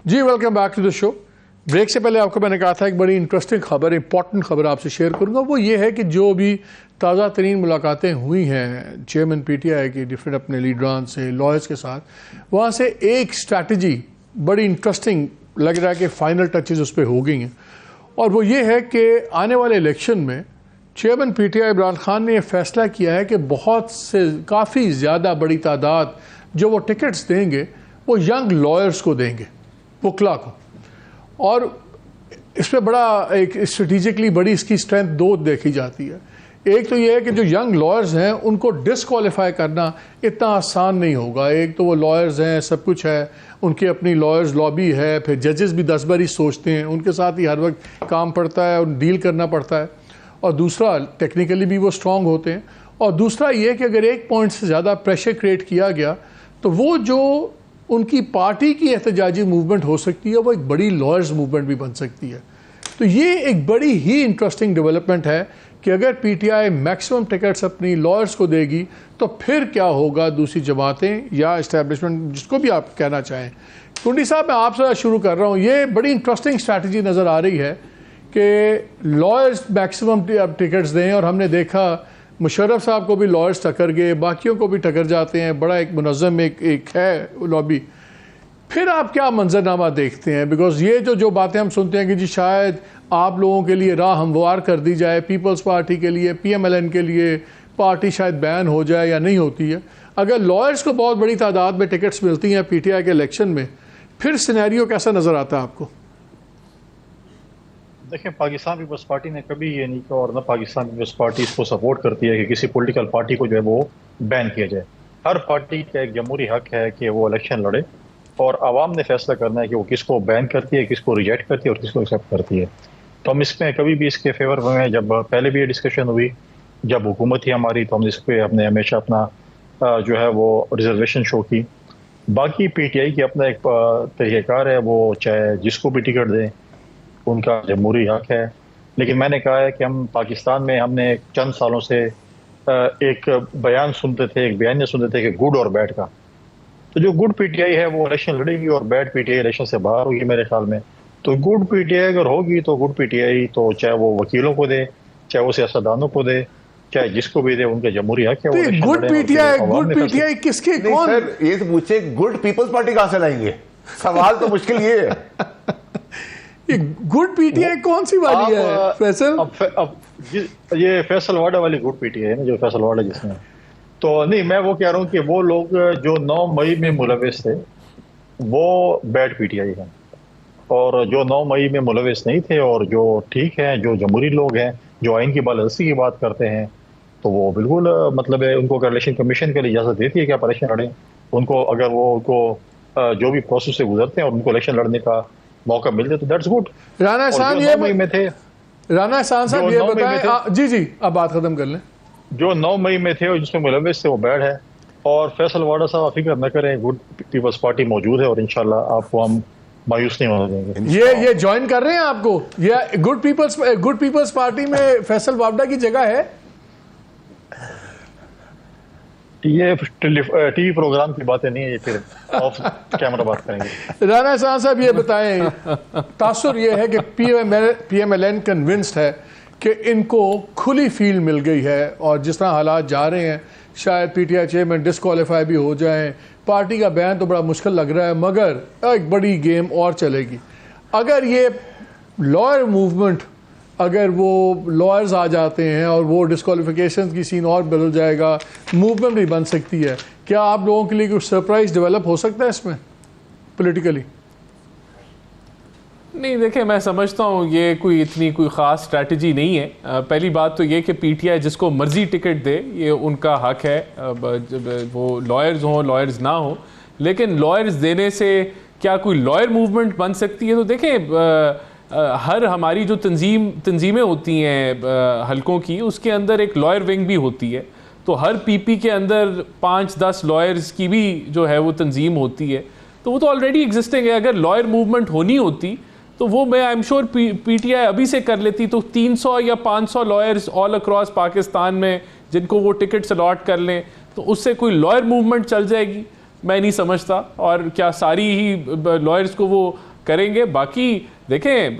Ji welcome back to the show. Break से पहले आपको मैंने कहा था एक बड़ी इंटरेस्टिंग खबर, इंपॉर्टेंट खबर आपसे शेयर करूंगा। वो ये है कि जो भी ताज़ा तरीन मुलाकातें हुई हैं चेयरमैन पीटीआई की डिफरेंट अपने लीडरान से, लॉयर्स के साथ, वहाँ से एक स्ट्रैटेजी बड़ी इंटरेस्टिंग लग रहा है कि फाइनल टचेज उस पर हो गई हैं। और वो ये है कि आने वाले इलेक्शन में चेयरमैन पीटीआई इमरान खान ने यह फैसला किया है कि बहुत से काफ़ी ज़्यादा बड़ी तादाद जो वो टिकट्स देंगे वो यंग लॉयर्स को देंगे, वकला को। और इसमें बड़ा एक स्ट्रेटिजिकली बड़ी इसकी स्ट्रेंथ दो देखी जाती है। एक तो ये है कि जो यंग लॉयर्स हैं उनको डिसक्वालीफाई करना इतना आसान नहीं होगा। एक तो वो लॉयर्स हैं, सब कुछ है, उनकी अपनी लॉयर्स लॉबी है, फिर जजेस भी 10 बार ही सोचते हैं, उनके साथ ही हर वक्त काम पड़ता है और डील करना पड़ता है। और दूसरा टेक्निकली भी वो स्ट्रॉन्ग होते हैं। और दूसरा ये कि अगर एक पॉइंट से ज़्यादा प्रेशर क्रिएट किया गया तो वो जो उनकी पार्टी की एहतजाजी मूवमेंट हो सकती है वो एक बड़ी लॉयर्स मूवमेंट भी बन सकती है। तो ये एक बड़ी ही इंटरेस्टिंग डेवलपमेंट है कि अगर पीटीआई मैक्सिमम टिकट्स अपनी लॉयर्स को देगी तो फिर क्या होगा दूसरी जमातें या इस्टेब्लिशमेंट, जिसको भी आप कहना चाहें। टुंडी साहब, मैं आपसे शुरू कर रहा हूँ। ये बड़ी इंटरेस्टिंग स्ट्रैटेजी नज़र आ रही है कि लॉयर्स मैक्सिमम टिकट्स दें, और हमने देखा मुशर्रफ साहब को भी लॉयर्स टक्कर गए, बाकियों को भी टक्कर जाते हैं, बड़ा एक मुनज़्ज़म एक है लॉबी। फिर आप क्या मंजरनामा देखते हैं? बिकॉज ये जो बातें हम सुनते हैं कि जी शायद आप लोगों के लिए राह हमवार कर दी जाए, पीपल्स पार्टी के लिए, पीएमएलएन के लिए पार्टी शायद बैन हो जाए या नहीं होती है। अगर लॉयर्स को बहुत बड़ी तादाद में टिकट्स मिलती हैं पीटीआई के इलेक्शन में, फिर सिनेरियो कैसा नज़र आता है आपको? देखिए, पाकिस्तान पीपल्स पार्टी ने कभी ये नहीं कहा, और ना पाकिस्तान पीपल्स पार्टी इसको सपोर्ट करती है कि किसी पॉलिटिकल पार्टी को जो है वो बैन किया जाए। हर पार्टी का एक जमहूरी हक है कि वो इलेक्शन लड़े, और आवाम ने फैसला करना है कि वो किसको बैन करती है, किसको रिजेक्ट करती है और किसको एक्सेप्ट करती है। तो हम इसमें कभी भी इसके फेवर में हैं। जब पहले भी ये डिस्कशन हुई, जब हुकूमत थी हमारी, तो हमने इस पर हमने हमेशा अपना जो है वो रिजर्वेशन शो की। बाकी पीटीआई की अपना एक तरीक़ाकार है, वो चाहे जिसको भी टिकट दें, उनका जमहूरी हक है। लेकिन मैंने कहा है कि हम पाकिस्तान में हमने चंद सालों से एक बयान सुनते थे, एक बयान सुनते थे कि गुड और बैड का। तो जो गुड पीटीआई है वो इलेक्शन लड़ेगी और बैड पीटीआई इलेक्शन से बाहर होगी मेरे ख्याल में। तो गुड पीटीआई अगर होगी तो गुड पीटीआई तो चाहे वो वकीलों को दे, चाहे वो सियासतदानों को दे, चाहे जिसको भी दे, उनका जमहूरी हक है। तो गुड पीटीआई किसके, कौन? सर ये तो पूछे गुड पीपल्स पार्टी कहां से लाएंगे? सवाल तो मुश्किल ये है। ये गुड पीटीआई कौन सी वाली है फैसल? अब ये फैसल वाडा वाली गुड पीटीआई है ना, जो फैसल वाडा जिसमें। तो नहीं, मैं वो कह रहा हूँ कि वो लोग जो 9 मई में मुलविस थे वो बैड पीटीआई हैं, और जो 9 मई में मुलविस नहीं थे और जो ठीक हैं, जो जमहूरी लोग हैं, जो आइन की बालादस्ती की बात करते हैं, तो वो बिल्कुल मतलब है, उनको अगर इलेक्शन कमीशन के लिए इजाज़त देती है कि आप इलेक्शन लड़ें, उनको अगर वो उनको जो भी प्रोसेस से गुजरते हैं और उनको इलेक्शन लड़ने का मौका मिल जाए तो दैट्स गुड। राना एहसान ये में थे, राना एहसान साहब ये बताएं। जी अब बात खत्म कर लें। जो 9 मई में थे और जिसमें मुलविस थे वो बैड है। और फैसल वाडा साहब फिक्र न करें, गुड पीपल्स पार्टी मौजूद है और इंशाल्लाह आपको हम मायूस नहीं होने देंगे। ये ज्वाइन कर रहे हैं आपको? ये गुड पीपल्स पार्टी में फैसल वाडा की जगह है? ये टीवी प्रोग्राम की बातें नहीं है, ये फिर ऑफ कैमरा बात करेंगे। राना एहसान साहब ये बताएं, तासुर ये है कि पीएमएलएन कन्विंस्ड है कि इनको खुली फील्ड मिल गई है, और जिस तरह हालात जा रहे हैं शायद पीटीआई चेयरमैन डिस्क्वालीफाई भी हो जाएं। पार्टी का बयान तो बड़ा मुश्किल लग रहा है, मगर एक बड़ी गेम और चलेगी। अगर ये लॉयर मूवमेंट, अगर वो लॉयर्स आ जाते हैं और वो डिस्क्वालिफिकेशन की सीन और बदल जाएगा, मूवमेंट भी बन सकती है। क्या आप लोगों के लिए कुछ सरप्राइज डेवलप हो सकता है इसमें पॉलिटिकली? नहीं, देखिए, मैं समझता हूँ ये कोई ख़ास स्ट्रैटेजी नहीं है। पहली बात तो ये कि पीटीआई जिसको मर्ज़ी टिकट दे, ये उनका हक है, वो लॉयर्स हों लॉयर्स ना हो। लेकिन लॉयर्स देने से क्या कोई लॉयर मूवमेंट बन सकती है? तो देखें, हर हमारी जो तंजीमें होती हैं हलकों की, उसके अंदर एक लॉयर विंग भी होती है। तो हर पीपी के अंदर 5-10 लॉयर्स की भी जो है वो तंजीम होती है। तो वो तो ऑलरेडी एग्जिस्टिंग है। अगर लॉयर मूवमेंट होनी होती तो वो मैं आई एम श्योर पीटीआई अभी से कर लेती। तो 300 या 500 लॉयर्स ऑल अक्रॉस पाकिस्तान में जिनको वो टिकट्स अलॉट कर लें, तो उससे कोई लॉयर मूवमेंट चल जाएगी? मैं नहीं समझता। और क्या सारी ही लॉयर्स को वो करेंगे। बाकी देखें,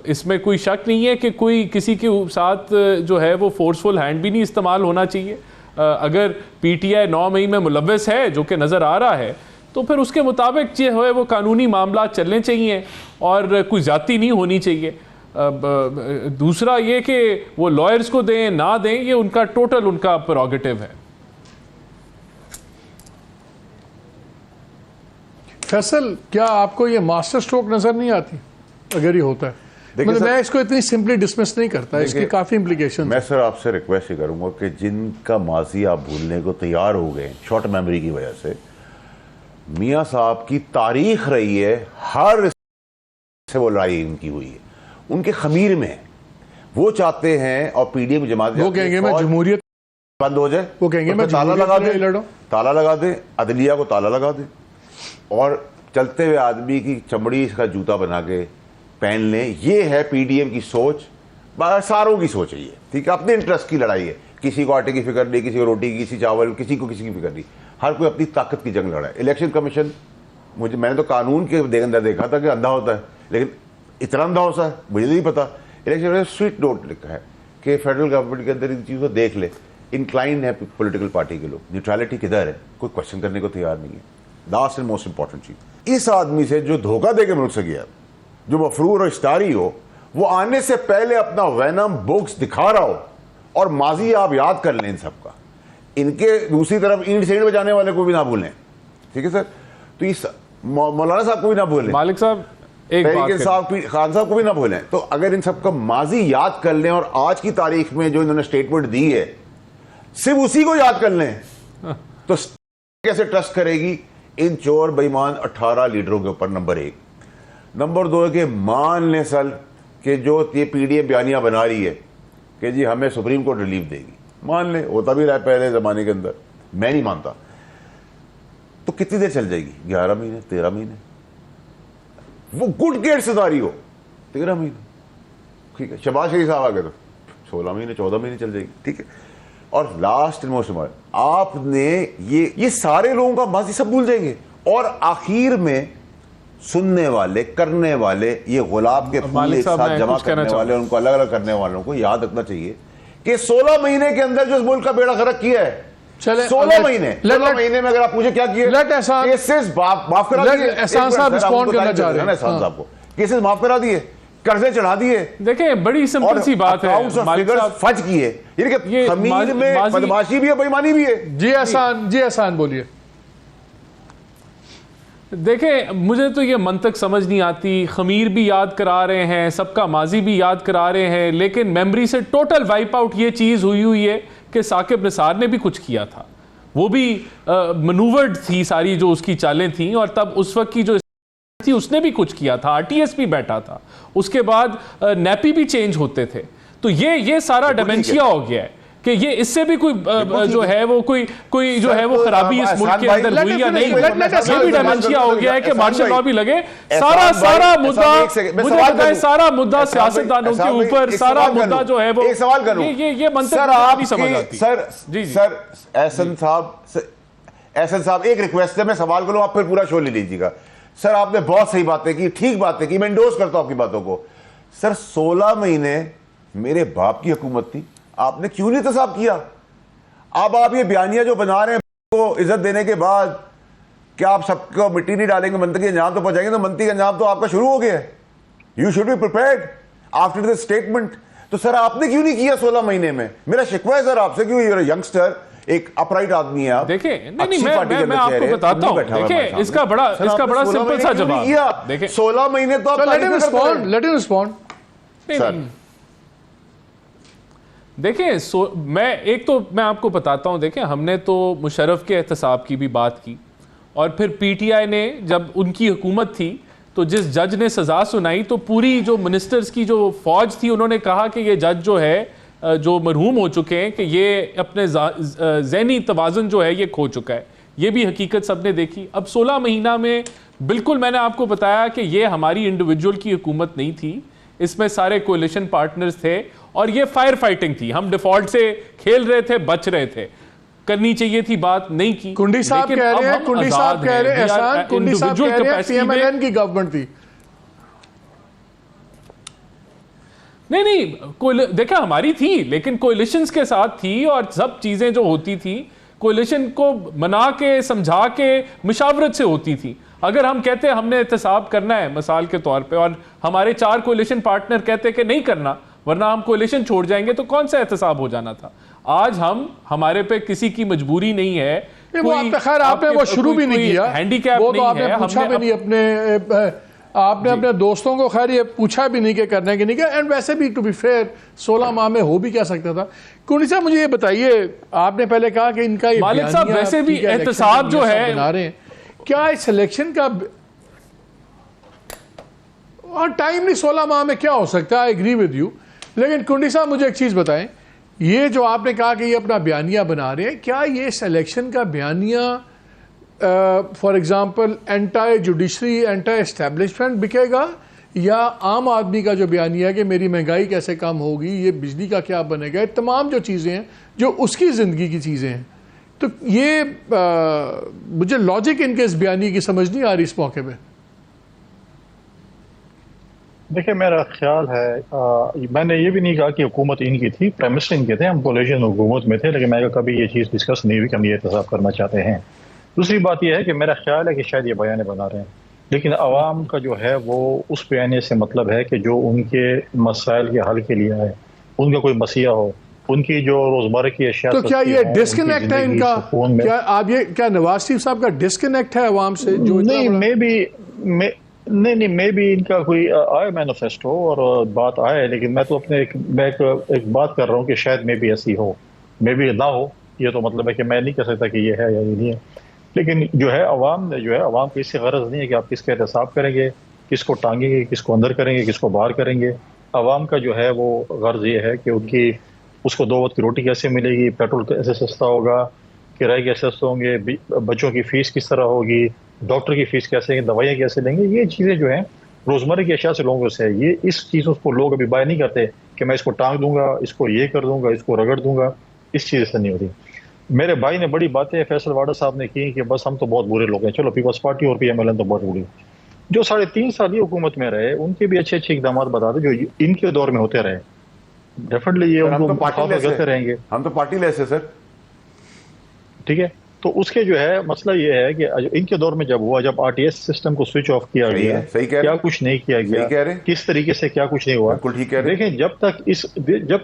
इसमें कोई शक नहीं है कि कोई किसी के साथ जो है वो फोर्सफुल हैंड भी नहीं इस्तेमाल होना चाहिए। अगर पीटीआई 9 मई में मुलव्वस है, जो कि नज़र आ रहा है, तो फिर उसके मुताबिक जो है वो कानूनी मामला चलने चाहिए और कोई ज़्यादती नहीं होनी चाहिए। दूसरा ये कि वो लॉयर्स को दें ना दें, ये उनका टोटल उनका प्रेरोगेटिव है। फैसल, क्या आपको ये मास्टर स्ट्रोक नजर नहीं आती अगर ये होता है? मतलब मैं इसको इतनी सिंपली डिसमिस नहीं करता, इसकी काफी इम्प्लीकेशन। मैं सर आपसे रिक्वेस्ट ही करूंगा कि जिनका माजी आप भूलने को तैयार हो गए शॉर्ट मेमोरी की वजह से, मियां साहब की तारीख रही है, हर से वो लड़ाई इनकी हुई है, उनके खमीर में वो चाहते हैं और पीडीएम जमात वो कहेंगे मैं जमहूरियत बंद हो जाए, वो कहेंगे मैं ताला लगा दे, लड़ो, ताला लगा दे, अदलिया को ताला लगा दे और चलते हुए आदमी की चमड़ी का जूता बना के पहन लें। ये है पीडीएम की सोच, सारों की सोच है ये, ठीक है। अपने इंटरेस्ट की लड़ाई है, किसी को आटे की फिक्र नहीं, किसी को रोटी की, किसी चावल, किसी को किसी की फिक्र नहीं, हर कोई अपनी ताकत की जंग लड़ा है। इलेक्शन कमीशन, मैंने तो कानून के अंदर देखा था कि अंधा होता है, लेकिन इतना अंधा होता है मुझे नहीं पता। इलेक्शन में स्वीट नोट लिखा है कि फेडरल गवर्नमेंट के अंदर इन चीज़ों को देख ले, इंक्लाइन है पॉलिटिकल पार्टी के लोग, न्यूट्रलिटी किधर है, कोई क्वेश्चन करने को तैयार नहीं है। लास्ट एंड मोस्ट इंपॉर्टेंट चीज, इस आदमी से जो धोखा दे के मुल्क से गया, जो मफरूर और इस्तारी हो, वो आने से पहले अपना वैनम बुक्स दिखा रहा हो और माजी आप याद कर लें इन सबका। इनके दूसरी तरफ ईंट सेंट बजाने वाले को भी ना भूलें, ठीक है सर। तो इस मौलाना साहब को भी ना भूलें, मालिक साहब एक बात साहब, खान साहब को भी ना भूलें। तो अगर इन सबका माजी याद कर लें और आज की तारीख में जो इन्होंने स्टेटमेंट दी है सिर्फ उसी को याद कर लें, तो कैसे ट्रस्ट करेगी इन चोर बेईमान 18 लीडरों के ऊपर? नंबर 1। नंबर 2 है कि मान लें सर कि जो ये पीडीएम बयानियां बना रही है कि जी हमें सुप्रीम कोर्ट रिलीफ देगी, मान लें, होता भी रहा पहले जमाने के अंदर, मैं नहीं मानता, तो कितनी देर चल जाएगी? 11 महीने, 13 महीने, वो गुड गेट सितारी हो 13 महीने, ठीक है। शहबाज शरीफ साहब आ गए तो 16 महीने, 14 महीने चल जाएगी, ठीक है। और लास्ट एंड मोस्ट इम्पोर्टेंट, आपने ये सारे लोगों का माजी सब भूल जाएंगे और आखिर में सुनने वाले, करने वाले, ये गुलाब के फूल एक साथ जमा करने वाले, उनको अलग अलग करने वालों को याद रखना चाहिए कि 16 महीने के अंदर जो इस मुल्क का बेड़ा गर्क किया है, 16 महीने में अगर आप पूछे क्या किए, केसेस माफ करा दिए, एहसान साहब रिस्पॉन्ड करना चाह रहे हैं, एहसान साहब को केसेस माफ करा दिए, कर्जे चढ़ा दिए। देखें, बड़ी सिंपल सी बात है, फज किए, ये खमीर में बदमाशी भी है, बेईमानी भी है। जी एहसान बोलिए। देखें, मुझे तो ये मंतक समझ नहीं आती, खमीर भी याद करा रहे हैं, सबका माजी भी याद करा रहे हैं, लेकिन मेमोरी से टोटल वाइप आउट ये चीज़ हुई है कि साकिब निसार ने भी कुछ किया था, वो भी मनूवर्ड थी सारी जो उसकी चालें थी, और तब उस वक्त की जो थी उसने भी कुछ किया था, आरटीएस भी बैठा था, उसके बाद नैपी भी चेंज होते थे। तो ये सारा डिमेंशिया हो गया है कि ये इससे भी कोई जो है वो कोई जो है वो खराबी इस मुल्क के अंदर हुई या नहीं, ये भी डिमेंशिया हो गया है कि मार्शल लॉ भी लगे। सारा मुद्दा, मुझे बताएं, सारा मुद्दा सियासतदानों के ऊपर, सारा मुद्दा जो है वो, एक सवाल करूं, ये मंतक नहीं समझ आती। सर एहसन साहब एक रिक्वेस्ट है, मैं सवाल करूं, आप फिर पूरा शो ले लीजिएगा। सर आपने बहुत सही बातें की, ठीक बातें की, मैं इंडोर्स करता हूं आपकी बातों को। सर 16 महीने मेरे बाप की हुकूमत थी, आपने क्यों नहीं एहतसाब किया? अब आप ये बयानियां जो बना रहे हैं को इज्जत देने के बाद, क्या आप सबको मिट्टी नहीं डालेंगे, मंत्री के अंजाम तो पहुंचाएंगे? तो मंत्री का अंजाम तो आपका शुरू हो गया है। You should be prepared after this statement. तो सर आपने क्यों नहीं किया 16 महीने में? मेरा शिकवा है सर आपसे, क्यों ये यंगस्टर एक अपराइट आदमी है आप। देखिए, नहीं मैं आपको बताता हूं, देखिए इसका बड़ा सिंपल सा जवाब। देखिए 16 महीने तो आप लेट हिम रिस्पॉन्ड। देखिए मैं आपको बताता हूं, देखिए हमने तो मुशर्रफ के एहतसाब की भी बात की, और फिर पीटीआई ने जब उनकी हुकूमत थी तो जिस जज ने सजा सुनाई, तो पूरी जो मिनिस्टर्स की जो फौज थी उन्होंने कहा कि ये जज जो है, जो मरहूम हो चुके हैं, कि ये अपने ज़हनी तवाज़ुन जो है ये खो चुका है। ये भी हकीकत सबने देखी। अब 16 महीना में बिल्कुल मैंने आपको बताया कि ये हमारी इंडिविजुअल की हुकूमत नहीं थी, इसमें सारे कोलिशन पार्टनर्स थे, और ये फायर फाइटिंग थी। हम डिफॉल्ट से खेल रहे थे, बच रहे थे, करनी चाहिए थी बात, नहीं की। कुंडी साहब कह रहे हैं, PMLN की गवर्नमेंट थी। नहीं देखा हमारी थी, लेकिन कोलिशंस के साथ थी और सब चीजें जो होती थी कोलिशन को मना के समझा के मुशावरत से होती थी। अगर हम कहते हैं हमने एहतसाब करना है मिसाल के तौर पे और हमारे 4 कोलिशन पार्टनर कहते कि नहीं करना वरना हम कोलिशन छोड़ जाएंगे, तो कौन सा एहतसाब हो जाना था? आज हमारे पे किसी की मजबूरी नहीं है। वो आपने वो शुरू भी नहीं किया, हैंडीकैप वो तो नहीं आपने है, पूछा भी नहीं आपने अपने दोस्तों को खैर ये पूछा भी नहीं कि करने के नहीं किया। एंड वैसे भी टू बी फेयर 16 माह में हो भी क्या सकता था। कुंडी साहब मुझे ये बताइए, आपने पहले कहा कि इनका ये मालिक साहब वैसे भी एहतसाब जो है बना रहे हैं, क्या इस सिलेक्शन का और टाइम नहीं 16 माह में क्या हो सकता है? आई एग्री विद यू, लेकिन कुंडी साहब मुझे एक चीज बताएं, ये जो आपने कहा कि ये अपना बयानिया बना रहे हैं, क्या ये सिलेक्शन का बयानिया for example anti judiciary anti establishment बिकेगा, या आम आदमी का जो बयानिया है कि मेरी महंगाई कैसे कम होगी, ये बिजली का क्या बनेगा, ये तमाम जो चीज़ें हैं जो उसकी ज़िंदगी की चीज़ें हैं, तो ये मुझे लॉजिक इनके इस बयानी की समझ नहीं आ रही इस मौके पे। देखिए मेरा ख्याल है मैंने ये भी नहीं कहा कि हुकूमत इनकी थी, प्राइम मिनिस्टर इनके थे, हम कोलिशन हुकूमत में थे, लेकिन मैं कभी ये चीज़ डिस्कस नहीं हुई कि हम ये एहतसाब करना चाहते हैं। दूसरी बात यह है कि मेरा ख्याल है कि शायद ये बयाने बना रहे हैं, लेकिन अवाम का जो है वो उस बयाने से मतलब है कि जो उनके मसाइल के हल के लिए आए, उनका कोई मसीहा हो, उनकी जो रोजमर्रा की अशिया। तो क्या ये डिस्कनेक्ट है इनका? क्या आप ये क्या नवाज शरीफ साहब का डिस्कनेक्ट है अवाम से? जो नहीं मे भी इनका कोई आए मैनिफेस्टो और बात आए, लेकिन मैं तो अपने एक बात कर रहा हूँ कि शायद मे भी ऐसी हो, मे भी ना हो। ये तो मतलब है कि मैं नहीं कह सकता कि ये है या ये नहीं है, लेकिन जो है अवाम को इससे गरज नहीं है कि आप किसका एहतसाब करेंगे, किसको टांगेंगे, किसको अंदर करेंगे, किसको बाहर करेंगे। अवाम का जो है वो गर्ज ये है कि उसको 2 वक्त की रोटी कैसे मिलेगी, पेट्रोल कैसे सस्ता होगा, किराए कैसे सस्ते होंगे, बच्चों की फीस किस तरह होगी, डॉक्टर की फीस कैसे, दवाइयाँ कैसे लेंगे। ये चीज़ें जो हैं रोज़मर्रा की अशिया से लोगों से है। ये इस चीज़ों को लोग अभी बाय नहीं करते कि मैं इसको टांग दूंगा, इसको ये कर दूंगा, इसको रगड़ दूंगा, इस चीज़ से नहीं होती। मेरे भाई ने बड़ी बातें फैसल वाडा साहब ने की कि बस हम तो बहुत बुरे लोग हैं, चलो पीपल्स पार्टी और PMLN तो बहुत बुरी। जो 3.5 साल ये हुकूमत में रहे उनके भी अच्छे इकदाम बता दे जो इनके दौर में होते रहे। डेफिनेटली ये उनको करते रहेंगे। हम तो पार्टी लेस है सर, ठीक है। तो उसके जो है मसला ये है कि इनके दौर में जब हुआ, जब RTS सिस्टम को स्विच ऑफ किया गया, क्या कुछ नहीं किया गया, किस तरीके से क्या कुछ नहीं हुआ। देखें जब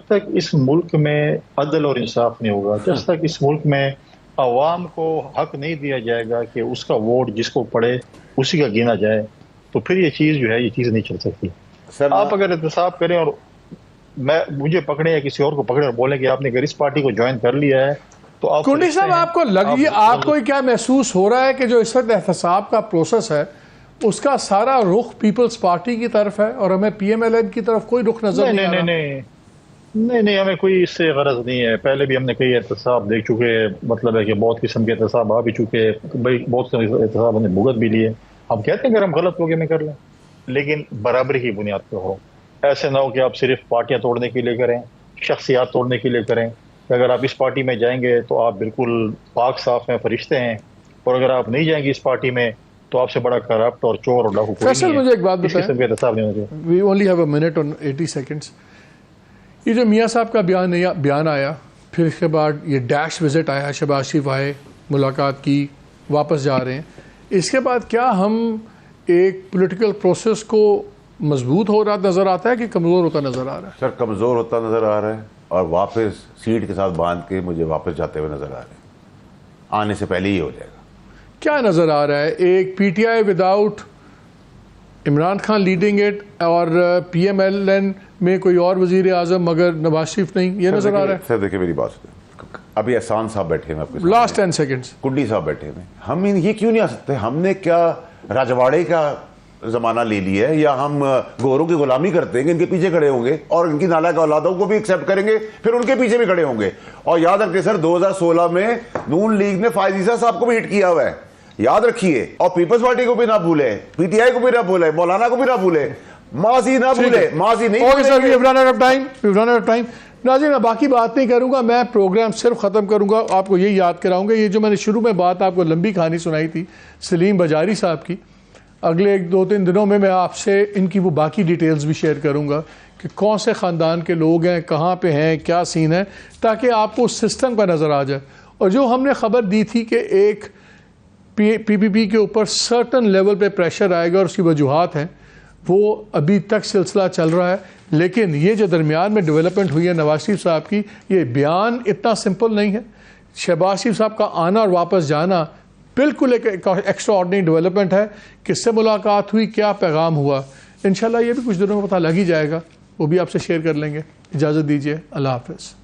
तक इस मुल्क में अदल और इंसाफ नहीं होगा, जब तक इस मुल्क में अवाम को हक नहीं दिया जाएगा कि उसका वोट जिसको पड़े उसी का गिना जाए, तो फिर ये चीज़ जो है ये चीज़ नहीं चल सकती। आप अगर एहतसाब करें और मुझे पकड़े या किसी और को पकड़े और बोले कि आपने अगर इस पार्टी को ज्वाइन कर लिया है तो आप कुंडी साहब आपको क्या महसूस हो रहा है कि जो इस वक्त एहतसाब का प्रोसेस है उसका सारा रुख पीपल्स पार्टी की तरफ है और हमें PMLN की तरफ कोई रुख नजर नहीं आ रहा? नहीं, हमें कोई इससे गरज नहीं है। पहले भी हमने कई एहतसाब देख चुके हैं, मतलब है कि बहुत किस्म के एहतसाब आ भी चुके, बहुत से एहतसाब हमने भुगत भी लिए। हम कहते हैं अगर हम गलत हो गए में कर लें, लेकिन बराबरी की बुनियाद पर हो। ऐसे ना हो कि आप सिर्फ पार्टियां तोड़ने के लिए करें, शख्सियात तोड़ने के लिए करें। अगर आप इस पार्टी में जाएंगे तो आप बिल्कुल पाक साफ हैं, फरिश्ते हैं, और अगर आप नहीं जाएंगे इस पार्टी में तो आपसे बड़ा करप्ट और चोर और डाकू कोई नहीं है। मुझे एक बात बताएं, we only have a minute on 80 seconds. ये जो मियाँ साहब का बयान आया, फिर इसके बाद ये डैश विजिट आया, शहबाज शरीफ आए, मुलाकात की, वापस जा रहे हैं, इसके बाद क्या हम एक पॉलिटिकल प्रोसेस को मजबूत हो रहा नजर आता है कि कमजोर होता नजर आ रहा है? सर कमजोर होता नजर आ रहा है और वापस सीट के साथ बांध के मुझे वापस जाते हुए नजर आ रहे हैं। आने से पहले ही हो जाएगा। क्या नजर आ रहा है? एक PTI without Imran Khan leading it और PMLN में कोई और वजीर आजम मगर नवाज शरीफ नहीं, ये नजर आ रहा है। सर देखिए मेरी बात सुनिए, अभी एहसान साहब बैठे हैं आपके लास्ट 10 सेकंड्स, कुंडी साहब बैठे हैं, हम ये क्यों नहीं आ सकते? हमने क्या राजवाड़े का जमाना ले लिया है या हम गोरों की गुलामी करते हैं? इनके पीछे खड़े होंगे और इनकी नालायक औलादों को भी एक्सेप्ट करेंगे, फिर उनके पीछे भी खड़े होंगे। और याद रखिए सर 2016 में नून लीग ने फायद ईसा साहब को भी हिट किया हुआ है, याद रखिए। और पीपल्स पार्टी को भी ना भूले, PTI को भी ना भूले, मौलाना को भी ना भूले, माजी ना भूले, माजी नहीं। Okay sir, we have run out of time. नाज़रीन मैं बाकी बात नहीं करूंगा, मैं प्रोग्राम सिर्फ ख़त्म करूंगा, आपको ये याद कराऊंगा, ये जो मैंने शुरू में बात आपको लंबी कहानी सुनाई थी सलीम बजारी साहब की, अगले 1-2-3 दिनों में मैं आपसे इनकी वो बाकी डिटेल्स भी शेयर करूंगा कि कौन से ख़ानदान के लोग हैं, कहाँ पे हैं, क्या सीन है, ताकि आपको उस सिस्टम का नज़र आ जाए। और जो हमने ख़बर दी थी कि एक PPP के ऊपर सर्टन लेवल पे प्रेशर आएगा और उसकी वजूहात हैं, वो अभी तक सिलसिला चल रहा है। लेकिन ये जो दरमियान में डेवलपमेंट हुई है नवाज शरीफ साहब की, ये बयान इतना सिंपल नहीं है। शहबाज शरीफ साहब का आना और वापस जाना बिल्कुल एक एक्स्ट्रा ऑर्डिनरी डेवलपमेंट है। किससे मुलाकात हुई, क्या पैगाम हुआ, इंशाल्लाह ये भी कुछ दिनों में पता लग ही जाएगा, वो भी आपसे शेयर कर लेंगे। इजाज़त दीजिए, अल्लाह हाफ़िज़।